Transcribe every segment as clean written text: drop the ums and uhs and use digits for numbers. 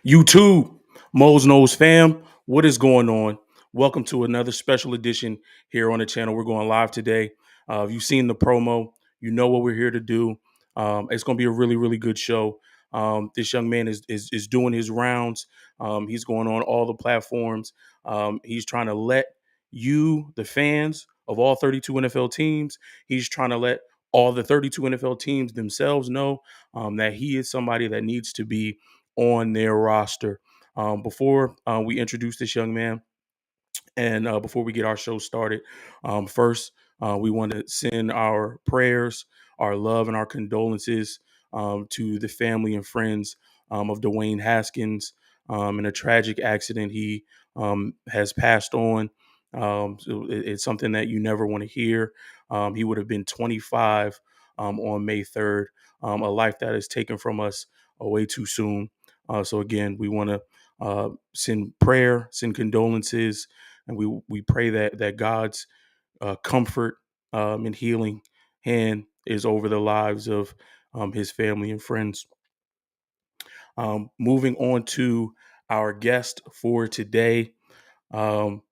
YouTube, Mose fam, what is going on? Welcome to another special edition here on the channel. We're going live today. If you've seen the promo, you know what we're here to do. It's going to be a really, really good show. This young man is doing his rounds. He's going on all the platforms. He's trying to let you, the fans of all 32 NFL teams, he's trying to let all the 32 NFL teams themselves know that he is somebody that needs to be on their roster. Before we introduce this young man and before we get our show started, first, we want to send our prayers, our love, and our condolences to the family and friends of Dwayne Haskins in a tragic accident. He has passed on. So it's something that you never want to hear. He would have been 25 on May 3rd, a life that is taken from us way too soon. So again, we want to send prayer, send condolences, and we pray that God's comfort and healing hand is over the lives of his family and friends. Moving on to our guest for today. Um,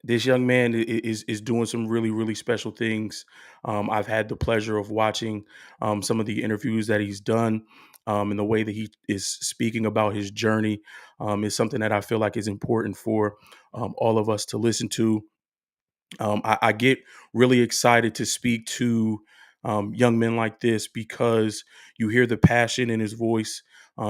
this young man is doing some really, really special things. I've had the pleasure of watching some of the interviews that he's done, and the way that he is speaking about his journey is something that I feel like is important for all of us to listen to. I get really excited to speak to young men like this because you hear the passion in his voice,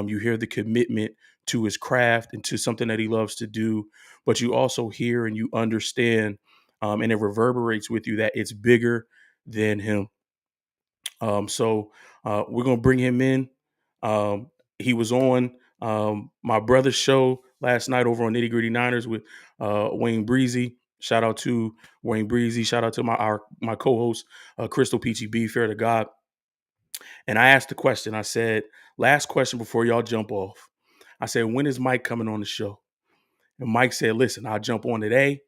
you hear the commitment to his craft and to something that he loves to do, but you also hear and you understand, and it reverberates with you that it's bigger than him. So we're gonna bring him in. He was on my brother's show last night over on Nitty Gritty Niners with Wayne Breezy. Shout out to Wayne Breezy. Shout out to my co-host Crystal Peachy B. Fair to God. And I asked the question. I said, last question before y'all jump off. I said, when is Mike coming on the show? And Mike said, listen, I'll jump on today.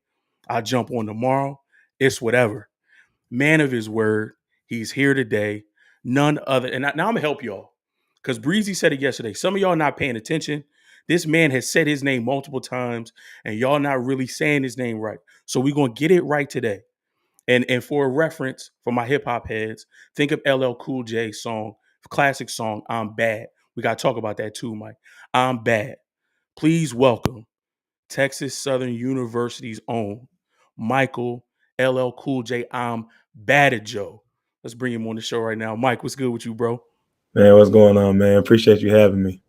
I'll jump on tomorrow. It's whatever. Man of his word. He's here today. None other. And now I'm going to help y'all because Breezy said it yesterday. Some of y'all not paying attention. This man has said his name multiple times and y'all not really saying his name right. So we're going to get it right today. And for a reference for my hip hop heads, think of LL Cool J's song, classic song, I'm Bad. We got to talk about that too, Mike. I'm Bad. Please welcome Texas Southern University's own Michael LL Cool J. I'm Badejo. Let's bring him on the show right now. Mike, what's good with you, bro? Man, what's going on, man? Appreciate you having me.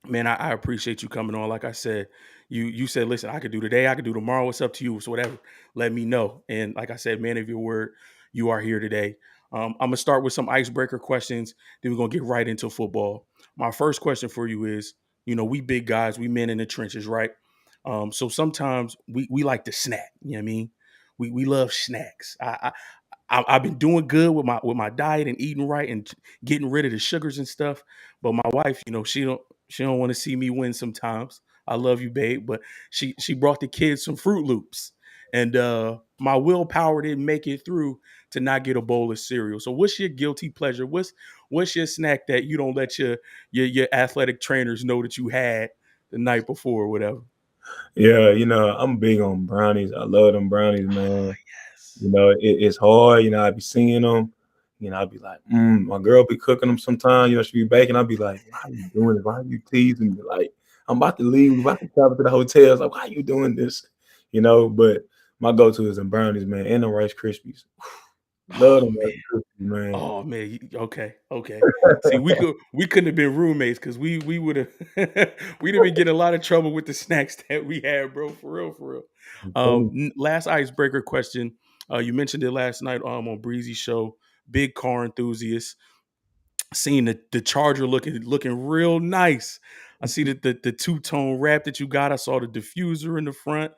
Man, I appreciate you coming on. Like I said, you said, listen, I could do today, I could do tomorrow. It's up to you. So whatever, let me know. And like I said, man of your word, you are here today. I'm gonna start with some icebreaker questions. Then we're gonna get right into football. My first question for you is, we big guys, we men in the trenches, right? So sometimes we like to snack. You know what I mean? We love snacks. I've been doing good with my diet and eating right and getting rid of the sugars and stuff. But my wife, she don't want to see me win sometimes. I love you, babe, but she brought the kids some Fruit Loops, and my willpower didn't make it through to not get a bowl of cereal. So what's your guilty pleasure? What's your snack that you don't let your athletic trainers know that you had the night before or whatever? Yeah, I'm big on brownies. I love them brownies, Oh, man. yes. It's hard. I be seeing them. I be like, my girl be cooking them sometimes. She be baking. I be like, why are you doing this? Why are you teasing me? Like, I'm about to leave. I'm about to travel to the hotels. Like, why are you doing this? But my go-to is them brownies, man, and the Rice Krispies. Love Oh them man. Rice Krispies, man. Oh man, okay. See, we couldn't have been roommates because we would have we'd have been getting a lot of trouble with the snacks that we had, bro. For real, for real. Last icebreaker question. You mentioned it last night on Breezy show. Big car enthusiast. Seeing the Charger looking real nice. I see the two-tone wrap that you got. I saw the diffuser in the front.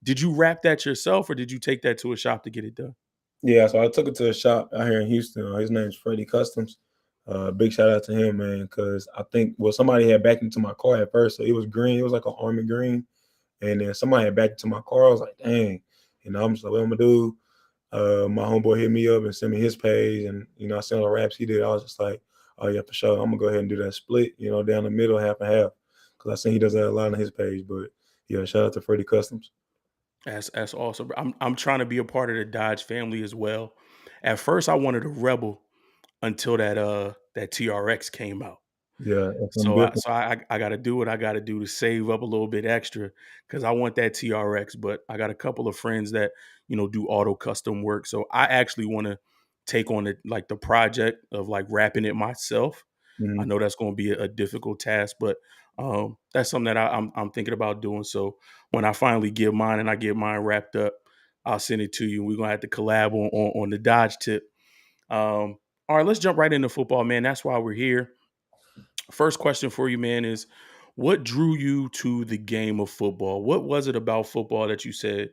Did you wrap that yourself or did you take that to a shop to get it done? Yeah, so I took it to a shop out here in Houston. His name's Freddie Customs. Big shout out to him, man, because I think somebody had backed into my car at first, so it was green. It was like an army green, and then somebody had backed into my car. I was like, dang, I'm just like, what I'm gonna do? My homeboy hit me up and sent me his page, and I seen all the raps he did. I was just like, oh yeah, for sure, I'm gonna go ahead and do that split, down the middle, half and half. because I seen he does that a lot on his page. But yeah, shout out to Freddie Customs. That's awesome. I'm trying to be a part of the Dodge family as well. At first, I wanted a Rebel until that TRX came out. Yeah, that's something So I different. so I got to do what I got to do to save up a little bit extra because I want that TRX. But I got a couple of friends that do auto custom work, so I actually want to take on the project of like wrapping it myself. I Mhm. know that's going to be a difficult task, but that's something that I'm thinking about doing. So when I finally get mine and I get mine wrapped up, I'll send it to you. We're gonna have to collab on the Dodge tip. All right, let's jump right into football, man. That's why we're here. First question for you, man, is what drew you to the game of football? What was it about football that you said,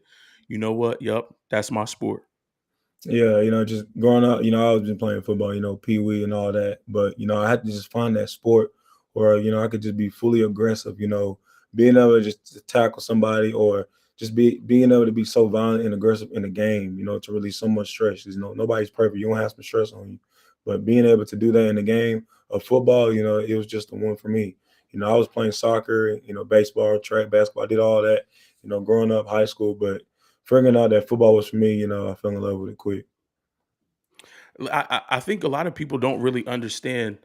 you know what? Yep, that's my sport. Yeah, just growing up, I was been playing football, pee wee and all that. But I had to just find that sport where I could just be fully aggressive. Being able to just to tackle somebody or just being able to be so violent and aggressive in the game. To release so much stress. Nobody's perfect. You don't have some stress on you, but being able to do that in the game of football, it was just the one for me. I was playing soccer, baseball, track, basketball. I did all that, growing up, high school, but figuring out that football was for me, I fell in love with it quick. I think a lot of people don't really understand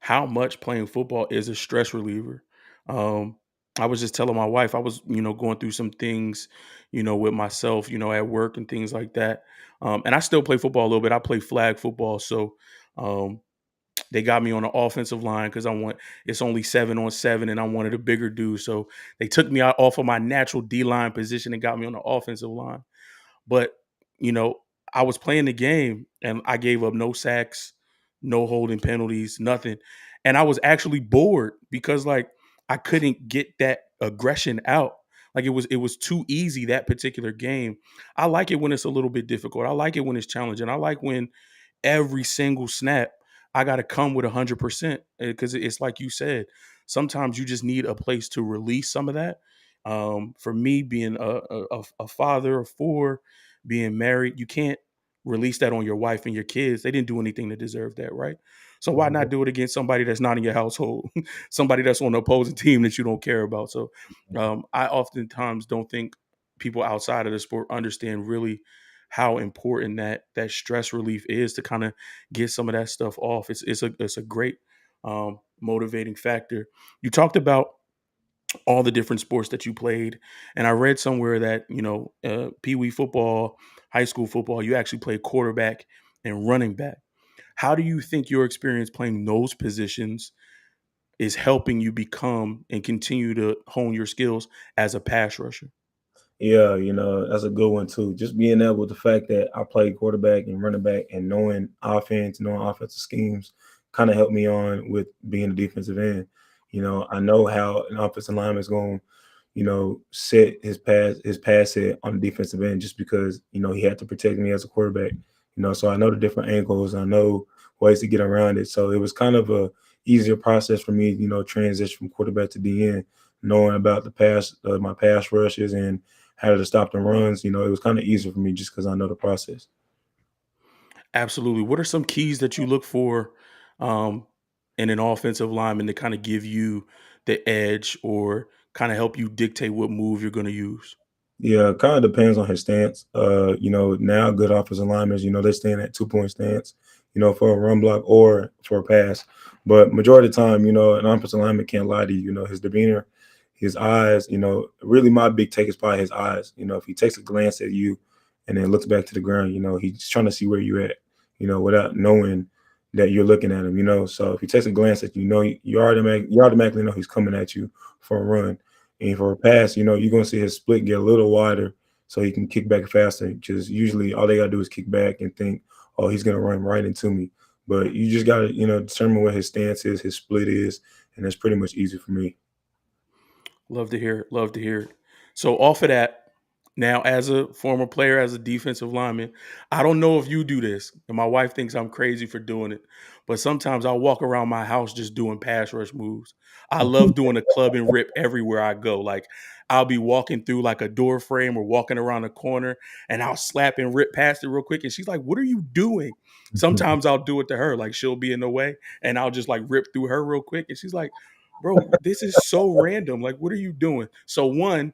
how much playing football is a stress reliever. Um, I was just telling my wife I was, going through some things, with myself, at work and things like that. And I still play football a little bit. I play flag football, so um, they got me on the offensive line because it's only 7-on-7, and I wanted a bigger dude. So they took me out off of my natural D line position and got me on the offensive line. But, you know, I was playing the game and I gave up no sacks, no holding penalties, nothing. And I was actually bored because like I couldn't get that aggression out. Like it was too easy that particular game. I like it when it's a little bit difficult. I like it when it's challenging. I like when every single snap I got to come with 100% because it's like you said, sometimes you just need a place to release some of that. For me, being a father of four, being married, you can't release that on your wife and your kids. They didn't do anything to deserve that, right? So why not do it against somebody that's not in your household, somebody that's on the opposing team that you don't care about? So I oftentimes don't think people outside of the sport understand really how important that stress relief is to kind of get some of that stuff off. It's a great motivating factor. You talked about all the different sports that you played, and I read somewhere that pee wee football, high school football, you actually played quarterback and running back. How do you think your experience playing those positions is helping you become and continue to hone your skills as a pass rusher? Yeah, that's a good one too. Just being able with the fact that I played quarterback and running back and knowing offensive schemes kind of helped me on with being a defensive end. I know how an offensive lineman is going, set his pass set on the defensive end just because, he had to protect me as a quarterback. So I know the different angles, I know ways to get around it. So it was kind of a easier process for me, transition from quarterback to DN, knowing about my pass rushes and how to stop the runs. It was kind of easier for me just because I know the process. Absolutely. What are some keys that you look for um, in an offensive lineman to kind of give you the edge or kind of help you dictate what move you're going to use? Yeah, it kind of depends on his stance. Now good offensive linemen, they stand at 2 point stance, for a run block or for a pass. But majority of the time, an offensive lineman can't lie to you. His demeanor, his eyes, really my big take is probably his eyes. If he takes a glance at you and then looks back to the ground, he's trying to see where you're at, without knowing that you're looking at him, So if he takes a glance at you, you automatically know he's coming at you for a run. And for a pass, you're gonna see his split get a little wider so he can kick back faster. Because usually all they gotta do is kick back and think, oh, he's gonna run right into me. But you just gotta, determine what his stance is, his split is, and that's pretty much easy for me. Love to hear it. Love to hear it. So off of that, now as a former player, as a defensive lineman, I don't know if you do this, and my wife thinks I'm crazy for doing it, but sometimes I'll walk around my house just doing pass rush moves. I love doing a club and rip everywhere I go. Like I'll be walking through like a door frame or walking around a corner and I'll slap and rip past it real quick. And she's like, "What are you doing?" Sometimes I'll do it to her. Like she'll be in the way and I'll just like rip through her real quick. And she's like, bro, this is so random. Like, what are you doing? So one,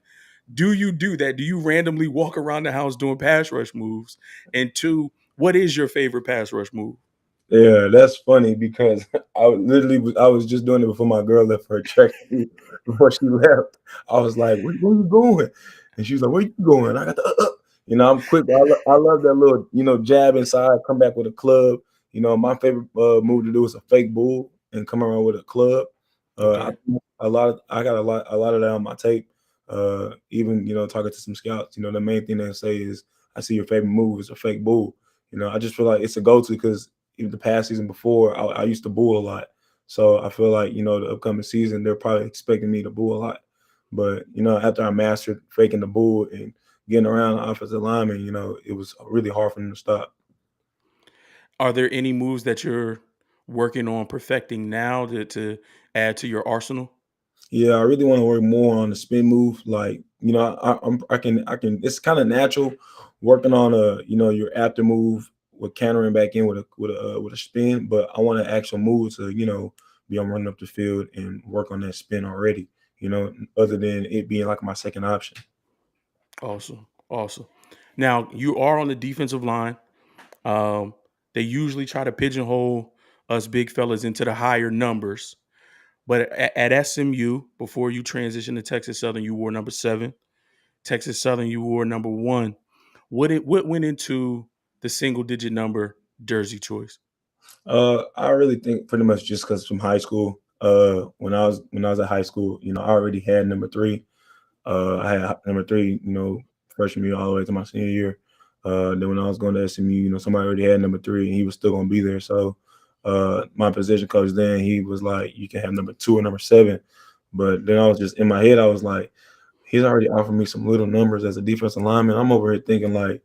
do you do that? Do you randomly walk around the house doing pass rush moves? And two, what is your favorite pass rush move? Yeah, that's funny because I was just doing it before my girl left for her track meet. Before she left, I was like, where you going? And she was like, where you going? I got the I'm quick. But I love that little jab inside, come back with a club. My favorite move to do is a fake bull and come around with a club. Okay. I got a lot of that on my tape. Even talking to some scouts, the main thing they say is, I see your favorite move is a fake bull. I just feel like it's a go-to because even the past season before, I used to bull a lot. So I feel like, the upcoming season, they're probably expecting me to bull a lot. But, after I mastered faking the bull and getting around the offensive lineman, it was really hard for them to stop. Are there any moves that you're working on perfecting now to add to your arsenal? Yeah, I really want to work more on the spin move. Like, I can. It's kind of natural working on your after move with countering back in with a spin, but I want an actual move to be on running up the field and work on that spin already. Other than it being like my second option. Awesome. Awesome. Now, you are on the defensive line. Um, they usually try to pigeonhole us big fellas into the higher numbers. But at SMU, before you transitioned to Texas Southern, you wore number 7. Texas Southern, you wore number 1. What went into the single digit number jersey choice? I really think pretty much just because from high school. When I was at high school, I already had number 3. I had number 3, freshman year all the way to my senior year. Then when I was going to SMU, somebody already had number 3, and he was still gonna be there. So, my position coach then, he was like, "You can have number 2 or number 7." But then I was just in my head, I was like, "He's already offered me some little numbers as a defensive lineman." I'm over here thinking like,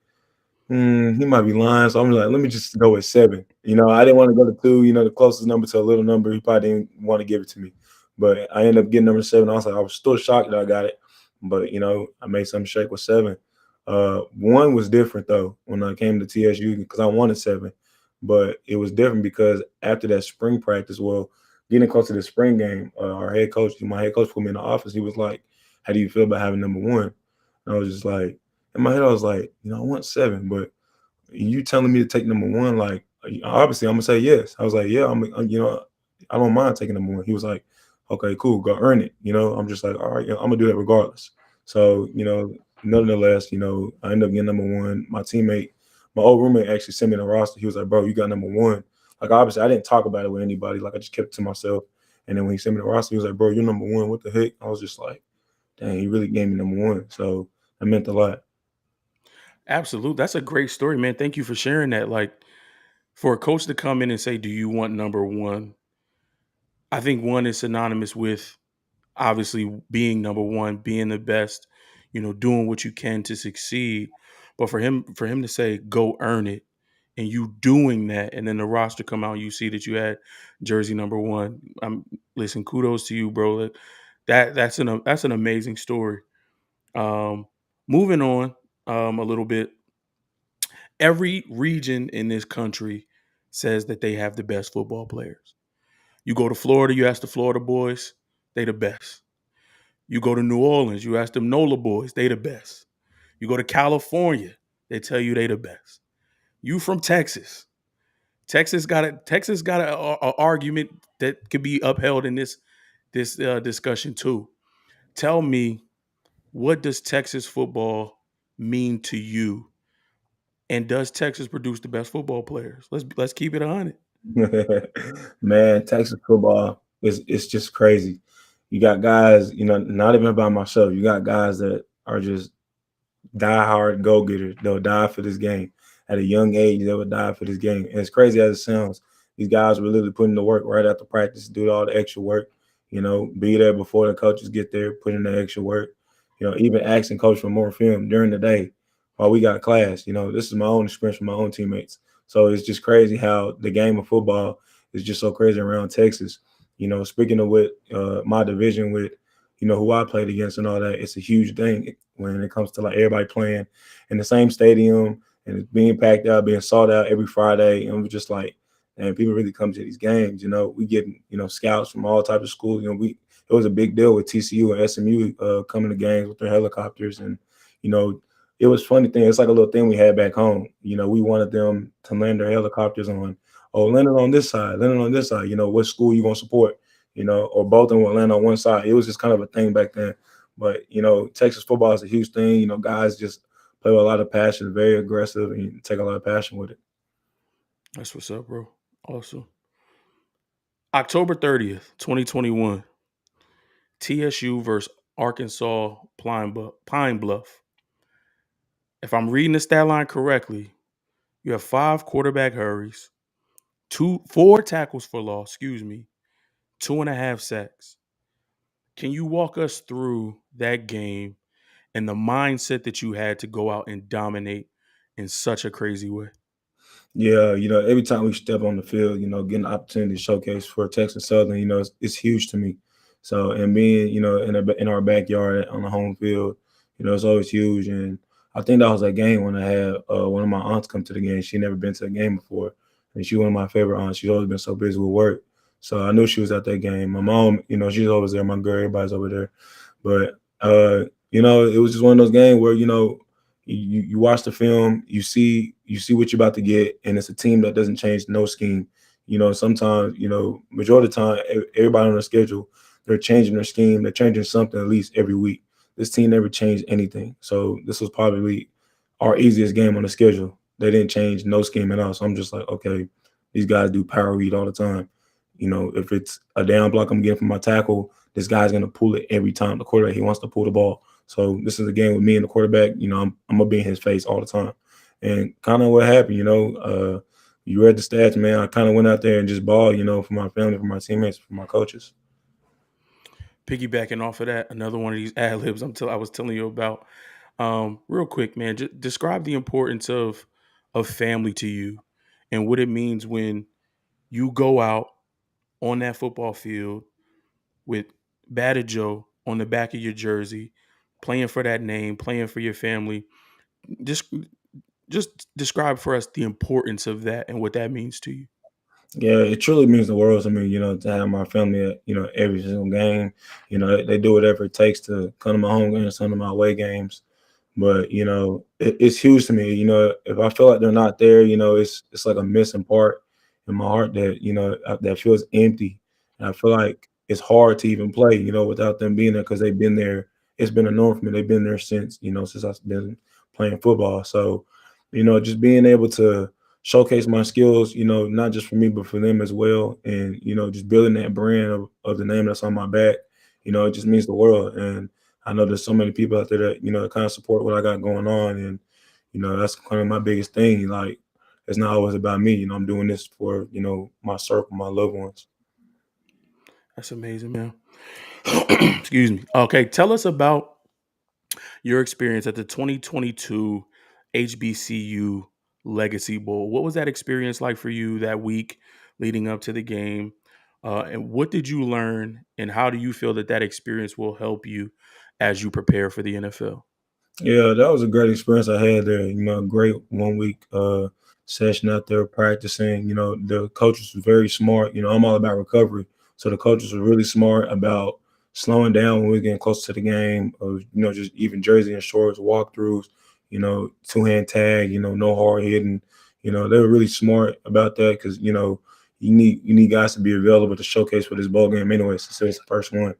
he might be lying. So I'm like, let me just go with 7. I didn't want to go to 2, the closest number to a little number. He probably didn't want to give it to me. But I ended up getting number 7. I was still shocked that I got it. But, I made some shake with 7. 1 was different, though, when I came to TSU because I wanted 7. But it was different because after that spring practice, well, getting close to the spring game, my head coach put me in the office. He was like, how do you feel about having number 1? And I was just like, in my head, I was like, I want 7, but you telling me to take number 1, like, obviously I'm gonna say yes. I was like, yeah, I don't mind taking number 1. He was like, okay, cool, go earn it. I'm just like, all right, I'm gonna do that regardless. So, nonetheless, I ended up getting number 1. My old roommate actually sent me the roster. He was like, bro, you got number 1. Like, obviously, I didn't talk about it with anybody. Like, I just kept it to myself. And then when he sent me the roster, he was like, bro, you're number 1. What the heck? I was just like, dang, he really gave me number 1. So that meant a lot. Absolutely. That's a great story, man. Thank you for sharing that. Like, for a coach to come in and say, "Do you want number 1?" I think 1 is synonymous with obviously being number 1, being the best, doing what you can to succeed. But for him to say, "Go earn it," and you doing that, and then the roster come out, you see that you had jersey number 1. Listen, kudos to you, bro. That's an amazing story. Um, moving on a little bit. Every region in this country says that they have the best football players. You go to Florida, you ask the Florida boys, they the best. You go to New Orleans, you ask them NOLA boys, they the best. You go to California, they tell you they the best. You from Texas. Texas got a argument that could be upheld in this discussion too. Tell me, what does Texas football mean to you? And does Texas produce the best football players? Let's keep it 100. Man, Texas football is it's just crazy. You got guys, not even by myself. You got guys that are just die-hard go-getters. They'll die for this game. At a young age, they would die for this game. And as crazy as it sounds, these guys were literally putting the work right after practice, do all the extra work, be there before the coaches get there, put in the extra work, even asking coach for more film during the day while we got class. This is my own experience with my own teammates. So it's just crazy how the game of football is just so crazy around Texas. Speaking of what my division with, who I played against and all that, it's a huge thing when it comes to like everybody playing in the same stadium and it's being packed out, being sold out every Friday. And we're just like, and people really come to these games. We get scouts from all types of schools. It was a big deal with TCU and SMU coming to games with their helicopters, and you know it was funny thing. It's like a little thing we had back home. We wanted them to land their helicopters on. Oh, land it on this side, land it on this side. What school you gonna support? Or both of them would land on one side. It was just kind of a thing back then. But Texas football is a huge thing. Guys just play with a lot of passion, very aggressive, and you take a lot of passion with it. That's what's up, bro. Awesome. October 30th, 2021. TSU versus Arkansas Pine Bluff. If I'm reading the stat line correctly, you have 5 quarterback hurries, 4 tackles for loss, 2.5 sacks. Can you walk us through that game and the mindset that you had to go out and dominate in such a crazy way? Yeah, every time we step on the field, getting the opportunity to showcase for Texas Southern, it's huge to me. So, and being, in our backyard on the home field, it's always huge. And I think that was a game when I had one of my aunts come to the game. She never been to a game before, and she one of my favorite aunts. She's always been so busy with work, so I knew she was at that game. My mom, she's always there. My girl, everybody's over there. But it was just one of those games where you watch the film, you see what you're about to get, and it's a team that doesn't change no scheme. Sometimes, majority of the time, everybody on the schedule, they're changing their scheme, they're changing something at least every week. This team never changed anything, so this was probably our easiest game on the schedule. They didn't change no scheme at all. So I'm just like, okay, these guys do power read all the time. If it's a down block I'm getting from my tackle, this guy's gonna pull it every time. The quarterback, he wants to pull the ball. So this is a game with me and the quarterback. I'm gonna be in his face all the time. And kind of what happened, you read the stats, man. I kind of went out there and just balled, for my family, for my teammates, for my coaches. Piggybacking off of that, another one of these ad libs I was telling you about. Real quick, man, just describe the importance of family to you and what it means when you go out on that football field with Badejo on the back of your jersey, playing for that name, playing for your family. Just just describe for us the importance of that and what that means to you. Yeah, it truly means the world to me, to have my family at, every single game. They do whatever it takes to come to my home games, come to my away games. But it's huge to me. If I feel like they're not there, it's like a missing part in my heart that that feels empty, and I feel like it's hard to even play, without them being there because they've been there. It's been a norm for me. They've been there since I've been playing football. So, just being able to showcase my skills, not just for me but for them as well, and just building that brand of the name that's on my back, it just means the world. And I know there's so many people out there that kind of support what I got going on, and that's kind of my biggest thing. Like, it's not always about me. I'm doing this for my circle, my loved ones. That's amazing, man. Excuse me. Okay, tell us about your experience at the 2022 HBCU Legacy Bowl. What was that experience like for you that week leading up to the game? And what did you learn? And how do you feel that that experience will help you as you prepare for the NFL? Yeah, that was a great experience I had there. Great 1 week session out there practicing. The coaches were very smart. I'm all about recovery. So the coaches were really smart about slowing down when we were getting close to the game, of just even jersey and shorts, walkthroughs, two-hand tag, no hard hitting. They were really smart about that because, you need guys to be available to showcase for this bowl game anyway, since it's the first one.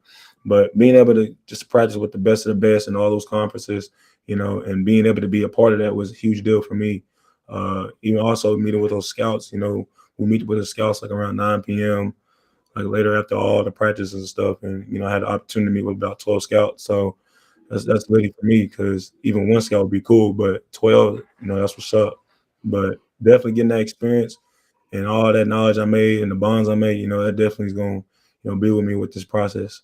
But being able to just practice with the best of the best in all those conferences, and being able to be a part of that was a huge deal for me. Even also meeting with those scouts, we meet with the scouts like around 9 p.m., like later after all the practices and stuff. And, I had the opportunity to meet with about 12 scouts. So that's really for me because even one scout would be cool, but 12, that's what's up. But definitely getting that experience and all that knowledge I made and the bonds I made, that definitely is going to, be with me with this process.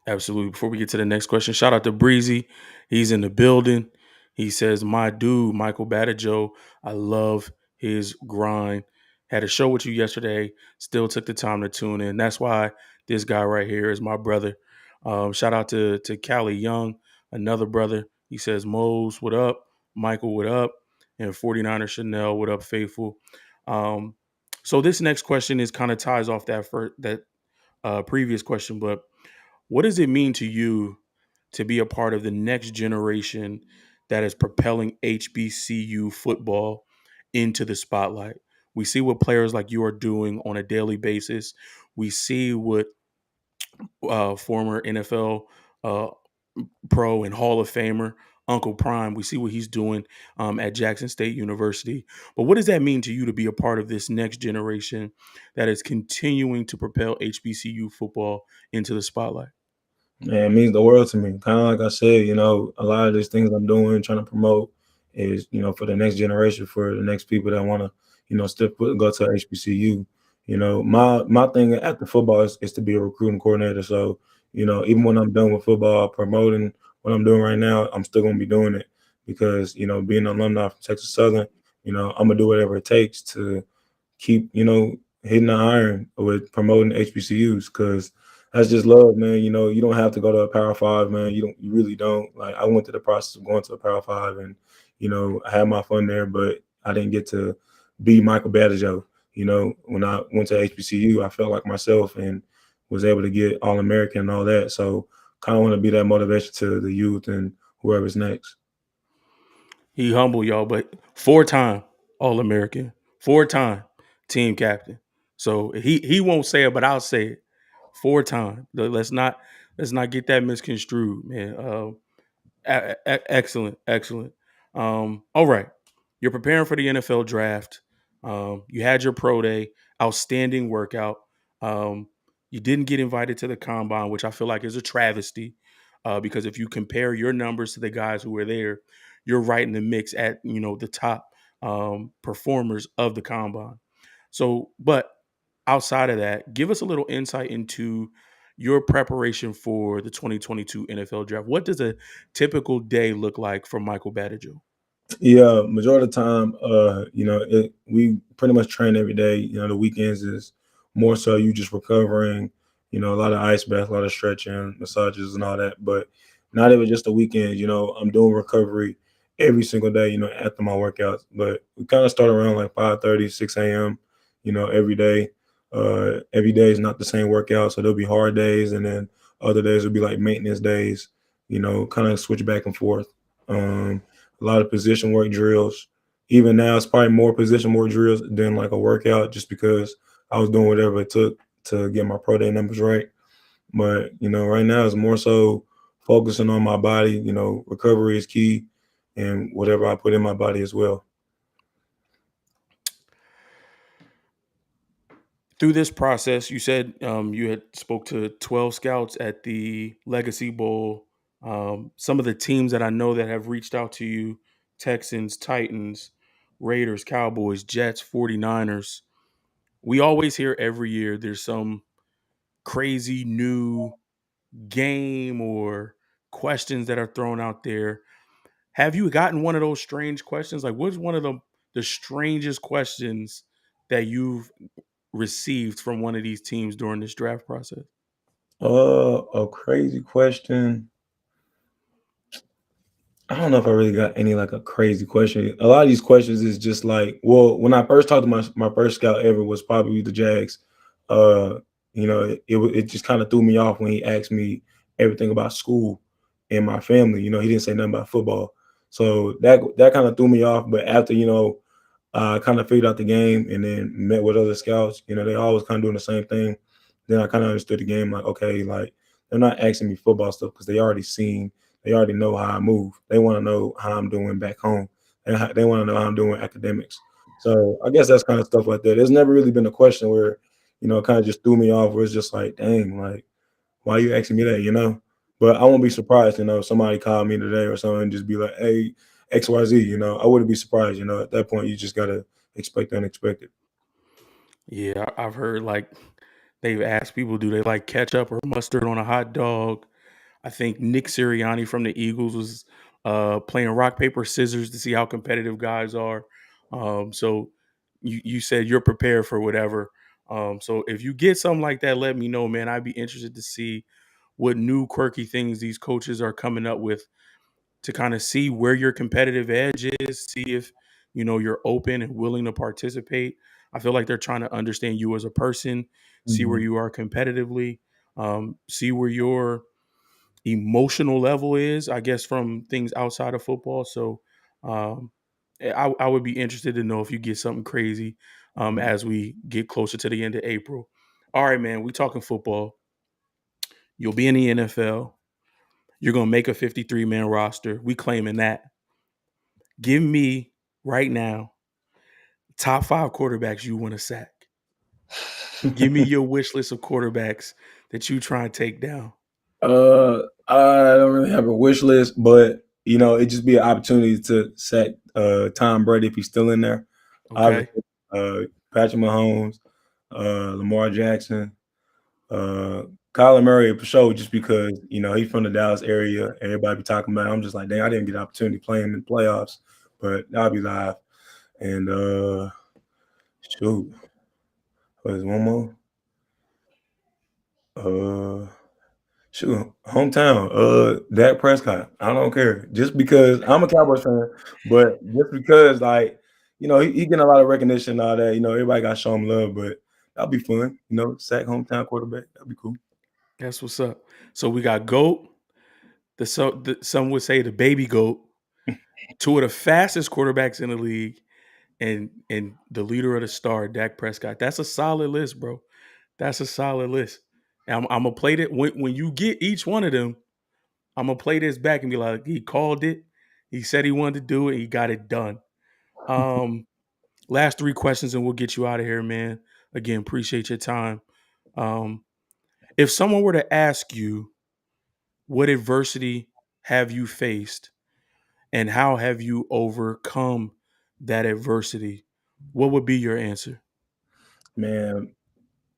Absolutely. Before we get to the next question, shout out to Breezy. He's in the building. He says, "My dude, Michael Badejo, I love his grind. Had a show with you yesterday. Still took the time to tune in. That's why this guy right here is my brother." Shout out to Callie Young, another brother. He says, "Mose, what up? Michael, what up? And 49er Chanel, what up, faithful?" Um, So this next question is kind of ties off that previous question, but what does it mean to you to be a part of the next generation that is propelling HBCU football into the spotlight? We see what players like you are doing on a daily basis. We see what former NFL uh, pro and Hall of Famer Uncle Prime. We see what he's doing at Jackson State University. But what does that mean to you to be a part of this next generation that is continuing to propel HBCU football into the spotlight? Man, it means the world to me. Kind of like I said, a lot of these things I'm doing, trying to promote, is for the next generation, for the next people that want to, step foot and go to HBCU. My thing after football is to be a recruiting coordinator. So, even when I'm done with football, promoting what I'm doing right now, I'm still gonna be doing it because being an alumni from Texas Southern, I'm gonna do whatever it takes to keep hitting the iron with promoting HBCUs because that's just love, man. You don't have to go to a Power Five, man. You really don't. Like I went through the process of going to a Power Five, and I had my fun there, but I didn't get to be Michael Badejo. When I went to HBCU, I felt like myself and was able to get All American and all that. So kind of want to be that motivation to the youth and whoever's next. He humble, y'all, but 4-time All-American, 4-time team captain. So he won't say it, but I'll say it. 4-time. Let's not get that misconstrued, man. Excellent, excellent. All right, you're preparing for the NFL draft. You had your pro day, outstanding workout. Um, you didn't get invited to the combine, which I feel like is a travesty, because if you compare your numbers to the guys who were there, you're right in the mix at the top performers of the combine. So, but outside of that, give us a little insight into your preparation for the 2022 NFL draft. What does a typical day look like for Michael Badejo? Yeah, majority of the time, we pretty much train every day. The weekends is more so you just recovering. A lot of ice baths, a lot of stretching, massages, and all that. But not even just the weekends. I'm doing recovery every single day. After my workouts. But we kind of start around like 5:30, 6 a.m. Every day. Every day is not the same workout, so there'll be hard days, and then other days will be like maintenance days. Kind of switch back and forth. A lot of position work drills. Even now, it's probably more position work drills than like a workout, just because I was doing whatever it took to get my pro day numbers right. But right now it's more so focusing on my body. Recovery is key, and whatever I put in my body as well. Through this process, you said you had spoke to 12 scouts at the Legacy Bowl. Some of the teams that I know that have reached out to you: Texans, Titans, Raiders, Cowboys, Jets, 49ers. We always hear every year there's some crazy new game or questions that are thrown out there. Have you gotten one of those strange questions? Like, what's one of the strangest questions that you've received from one of these teams during this draft process? A crazy question. I don't know if I really got any like a crazy question. A lot of these questions is just like, well, when I first talked to my first scout ever was probably the Jags. Uh, it just kind of threw me off when he asked me everything about school and my family. He didn't say nothing about football, so that kind of threw me off. But after I kind of figured out the game and then met with other scouts. They always kind of doing the same thing. Then I kind of understood the game. Like, okay, like they're not asking me football stuff because they already know how I move. They want to know how I'm doing back home, and they want to know how I'm doing academics. So I guess that's kind of stuff like that. There's never really been a question where, it kind of just threw me off. Where it's just like, dang, like, why are you asking me that? But I won't be surprised, if somebody called me today or something and just be like, hey, XYZ, I wouldn't be surprised, at that point you just gotta expect the unexpected. Yeah, I've heard like they've asked people, do they like ketchup or mustard on a hot dog? I think Nick Sirianni from the Eagles was playing rock paper scissors to see how competitive guys are. So you said you're prepared for whatever. So if you get something like that, let me know, man. I'd be interested to see what new quirky things these coaches are coming up with to kind of see where your competitive edge is, see if you're open and willing to participate. I feel like they're trying to understand you as a person, see where Mhm. you are competitively, see where your emotional level is, I guess, from things outside of football. So um, I would be interested to know if you get something crazy as we get closer to the end of April. All right, man, we talking football. You'll be in the NFL. You're going to make a 53-man roster. We claiming that. Give me right now top 5 quarterbacks you want to sack. Give me your wish list of quarterbacks that you try and take down. I don't really have a wish list, but it just be an opportunity to sack Tom Brady if he's still in there. Okay. Obviously, Patrick Mahomes, Lamar Jackson, uh, Kyler Murray for sure, just because he's from the Dallas area. Everybody be talking about him. I'm just like, dang, I didn't get an opportunity to play him in the playoffs, but I'll be live. And shoot, there's one more. Uh, Shoot, hometown, Dak Prescott. I don't care. Just because I'm a Cowboys fan, but just because he getting a lot of recognition and all that, everybody got to show him love, but that'll be fun. Sack hometown quarterback. That'd be cool. That's what's up. So we got GOAT, some would say the baby GOAT, two of the fastest quarterbacks in the league, and the leader of the star, Dak Prescott. That's a solid list, bro. That's a solid list. And I'm gonna play that when you get each one of them. I'm gonna play this back and be like, he called it. He said he wanted to do it. He got it done. Um, last 3 questions and we'll get you out of here, man. Again, appreciate your time. Um, if someone were to ask you, what adversity have you faced and how have you overcome that adversity? What would be your answer? Man,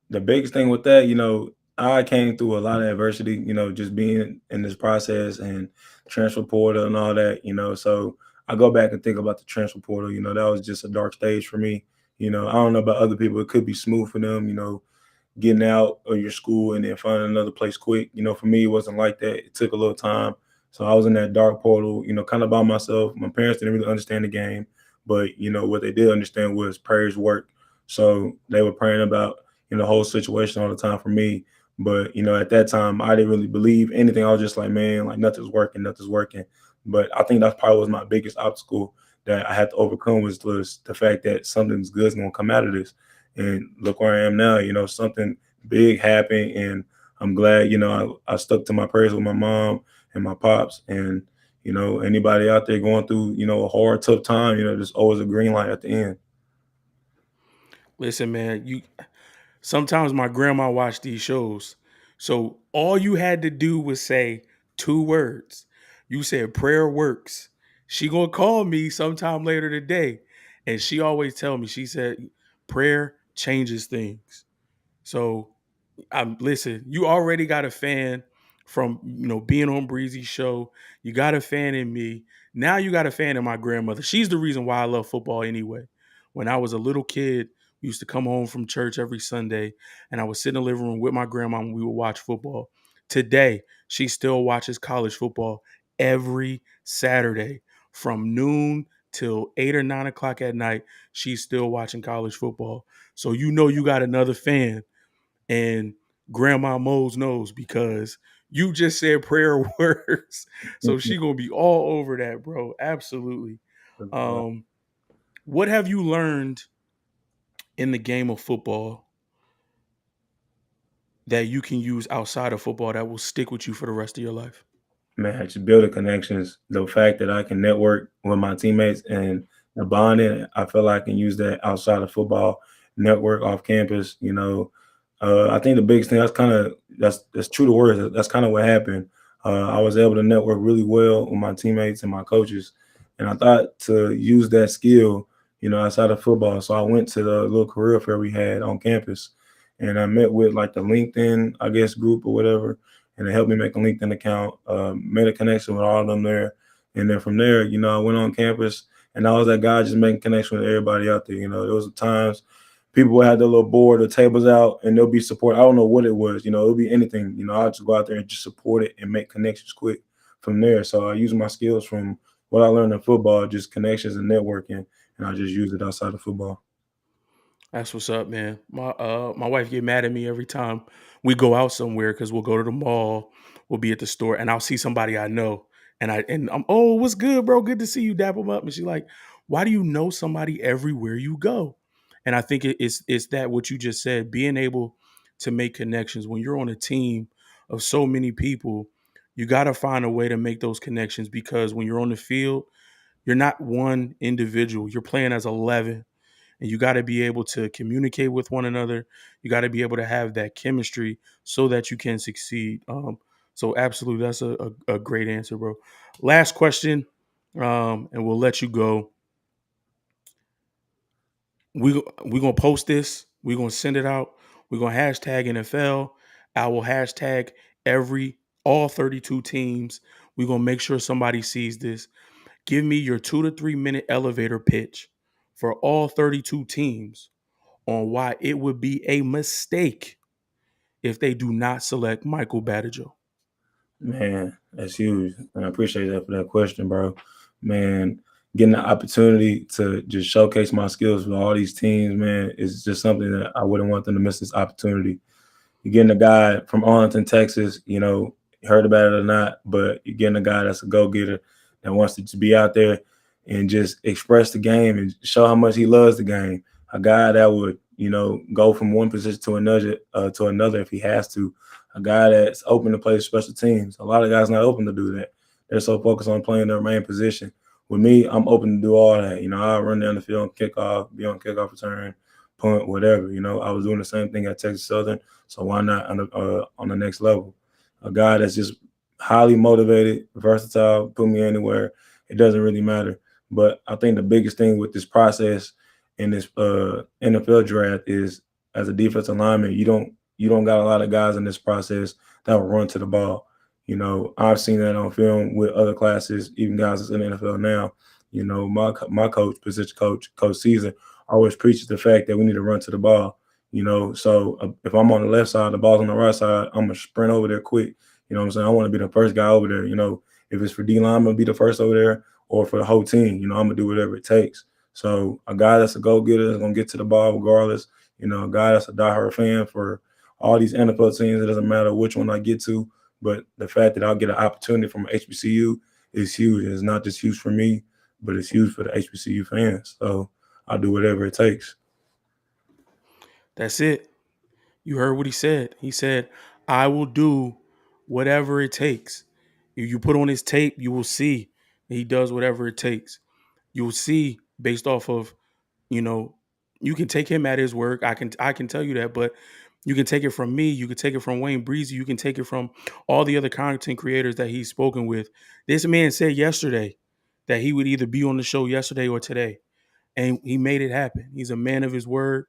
the biggest thing with that, I came through a lot of adversity, just being in this process and transfer portal and all that, So I go back and think about the transfer portal, that was just a dark stage for me. I don't know about other people. It could be smooth for them, getting out of your school and then finding another place quick. For me, it wasn't like that. It took a little time. So I was in that dark portal, kind of by myself. My parents didn't really understand the game, but what they did understand was prayers work. So they were praying about, the whole situation all the time for me. But at that time, I didn't really believe anything. I was just like, man, like nothing's working, nothing's working. But I think that's probably was my biggest obstacle that I had to overcome was the fact that something's good is gonna come out of this. And look where I am now. Something big happened, and I'm glad. I stuck to my prayers with my mom and my pops, and anybody out there going through a hard, tough time. There's always a green light at the end. Listen, man, you sometimes my grandma watched these shows. So all you had to do was say 2 words. You said prayer works. She gonna call me sometime later today. And she always tell me, she said, prayer changes things. So listen, you already got a fan from being on Breezy's show. You got a fan in me. Now you got a fan in my grandmother. She's the reason why I love football anyway. When I was a little kid, we used to come home from church every Sunday, and I would sit in the living room with my grandma and we would watch football. Today, she still watches college football every Saturday from noon till 8 or 9 o'clock at night. She's still watching college football. So you got another fan, and Grandma Mose knows because you just said prayer works. So she gonna be all over that, bro. Absolutely. Um, what have you learned in the game of football that you can use outside of football that will stick with you for the rest of your life? Man, just building connections. The fact that I can network with my teammates and the bonding, I feel like I can use that outside of football, network off campus. I think the biggest thing that's true to words. That's kind of what happened. I was able to network really well with my teammates and my coaches, and I thought to use that skill, outside of football. So I went to the little career fair we had on campus, and I met with like the LinkedIn, I guess, group or whatever, and it helped me make a LinkedIn account. Made a connection with all of them there, and then from there, I went on campus, and I was that guy just making connection with everybody out there. There was times people would have their little board or tables out, and there'll be support. I don't know what it was. It'll be anything. I'll just go out there and just support it and make connections quick from there. So I use my skills from what I learned in football, just connections and networking, and I just use it outside of football. That's what's up, man. My wife get mad at me every time we go out somewhere because we'll go to the mall, we'll be at the store, and I'll see somebody I know, and I'm, oh, what's good, bro? Good to see you. Dap them up, and she's like, why do you know somebody everywhere you go? And I think it's that what you just said, being able to make connections when you're on a team of so many people. You got to find a way to make those connections because when you're on the field, you're not one individual. You're playing as 11 and you got to be able to communicate with one another. You got to be able to have that chemistry so that you can succeed. So absolutely, that's a great answer, bro. Last question, and we'll let you go. We gonna post this. We're gonna send it out. We're gonna hashtag NFL. I will hashtag every all 32 teams. We're gonna make sure somebody sees this. Give me your 2 to 3 minute elevator pitch for all 32 teams on why it would be a mistake if they do not select Michael Badejo. Man, that's huge. And I appreciate that for that question, bro. Man, getting the opportunity to just showcase my skills with all these teams, man, is just something that I wouldn't want them to miss this opportunity. You're getting a guy from Arlington, Texas, heard about it or not, but you're getting a guy that's a go-getter that wants to just be out there and just express the game and show how much he loves the game. A guy that would, go from one position to another if he has to. A guy that's open to play special teams. A lot of guys not open to do that. They're so focused on playing their main position. With me, I'm open to do all that. I'll run down the field on kickoff, be on kickoff return, punt, whatever. I was doing the same thing at Texas Southern. So why not on the next level? A guy that's just highly motivated, versatile, put me anywhere. It doesn't really matter. But I think the biggest thing with this process in this NFL draft is as a defensive lineman, you don't got a lot of guys in this process that will run to the ball. I've seen that on film with other classes, even guys that's in the NFL now. My coach, position coach, Coach Caesar, always preaches the fact that we need to run to the ball. So if I'm on the left side, the ball's on the right side, I'm gonna sprint over there quick. You know what I'm saying? I want to be the first guy over there. If it's for D-line, I'm gonna be the first over there, or for the whole team. I'm gonna do whatever it takes. So a guy that's a go-getter is gonna get to the ball regardless. A guy that's a diehard fan for all these NFL teams. It doesn't matter which one I get to, but the fact that I'll get an opportunity from HBCU is huge. It's not just huge for me, but it's huge for the HBCU fans. So I'll do whatever it takes. That's it. You heard what he said. He said, I will do whatever it takes. You put on his tape, you will see he does whatever it takes. You will see based off of, you know, you can take him at his work. I can tell you that, but you can take it from me. You can take it from Wayne Breezy. You can take it from all the other content creators that he's spoken with. This man said yesterday that he would either be on the show yesterday or today, and he made it happen. He's a man of his word.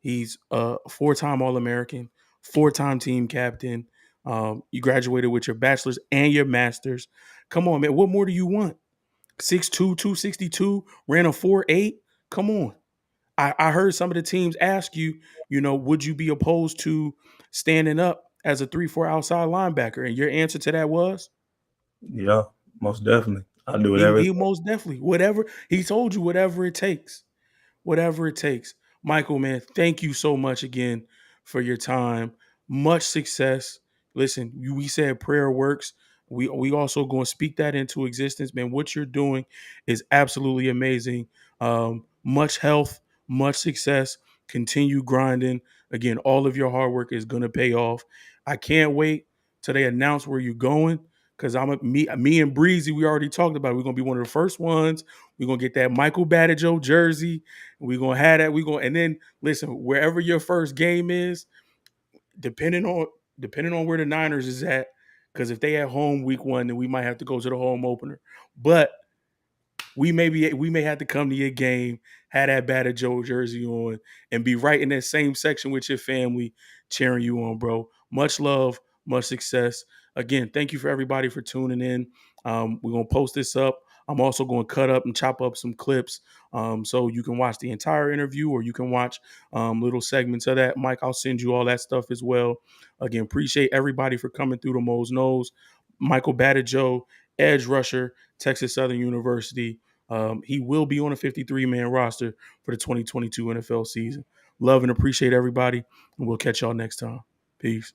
He's a four-time All-American, four-time team captain. You graduated with your bachelor's and your master's. Come on, man. What more do you want? 6'2", 262, ran a 4.8. Come on. I heard some of the teams ask you, would you be opposed to standing up as a 3-4 outside linebacker? And your answer to that was? Yeah, most definitely. I'll do He, whatever. he most definitely, whatever. He told you whatever it takes. Whatever it takes. Michael, man, thank you so much again for your time. Much success. Listen, we said prayer works. We also going to speak that into existence, man. What you're doing is absolutely amazing. Much health, much success. Continue grinding. Again, all of your hard work is going to pay off. I can't wait till they announce where you're going because me and Breezy. We already talked about it. We're gonna be one of the first ones. We're gonna get that Michael Badejo jersey. We're gonna have that. And then listen, wherever your first game is, depending on where the Niners is at, because if they at home week 1, then we might have to go to the home opener. But we may have to come to your game, have that Batter Joe jersey on, and be right in that same section with your family cheering you on, bro. Much love, much success. Again, thank you for everybody for tuning in. We're gonna post this up. I'm also going to cut up and chop up some clips so you can watch the entire interview or you can watch little segments of that. Mike, I'll send you all that stuff as well. Again, appreciate everybody for coming through the Mose Knows. Michael Badejo, edge rusher, Texas Southern University. He will be on a 53-man roster for the 2022 NFL season. Love and appreciate everybody, and we'll catch y'all next time. Peace.